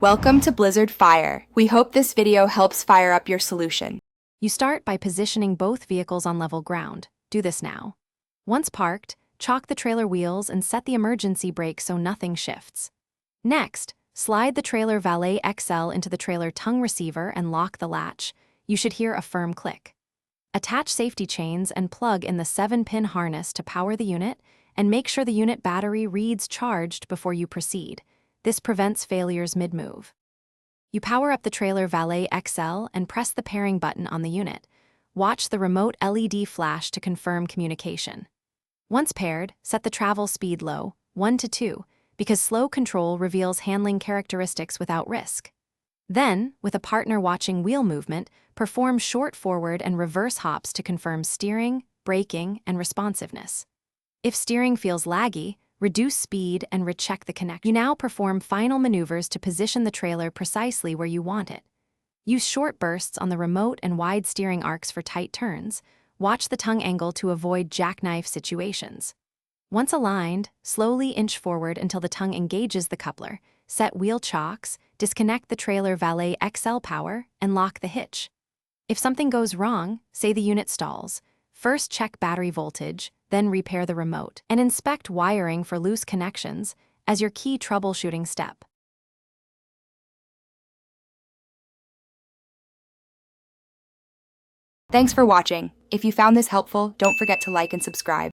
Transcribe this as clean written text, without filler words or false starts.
Welcome to Blizzard Fire. We hope this video helps fire up your solution. You start by positioning both vehicles on level ground. Do this now. Once parked, chalk the trailer wheels and set the emergency brake so nothing shifts. Next, slide the Trailer Valet XL into the trailer tongue receiver and lock the latch. You should hear a firm click. Attach safety chains and plug in the 7-pin harness to power the unit, and make sure the unit battery reads charged before you proceed. This prevents failures mid-move. You power up the Trailer Valet XL and press the pairing button on the unit. Watch the remote LED flash to confirm communication. Once paired, set the travel speed low, 1 to 2, because slow control reveals handling characteristics without risk. Then, with a partner watching wheel movement, perform short forward and reverse hops to confirm steering, braking, and responsiveness. If steering feels laggy, reduce speed and recheck the connection. You now perform final maneuvers to position the trailer precisely where you want it. Use short bursts on the remote and wide steering arcs for tight turns. Watch the tongue angle to avoid jackknife situations. Once aligned, slowly inch forward until the tongue engages the coupler. Set wheel chocks, disconnect the Trailer Valet XL power, and lock the hitch. If something goes wrong, say the unit stalls. First check battery voltage, then repair the remote, and inspect wiring for loose connections as your key troubleshooting step. Thanks for watching. If you found this helpful, don't forget to like and subscribe.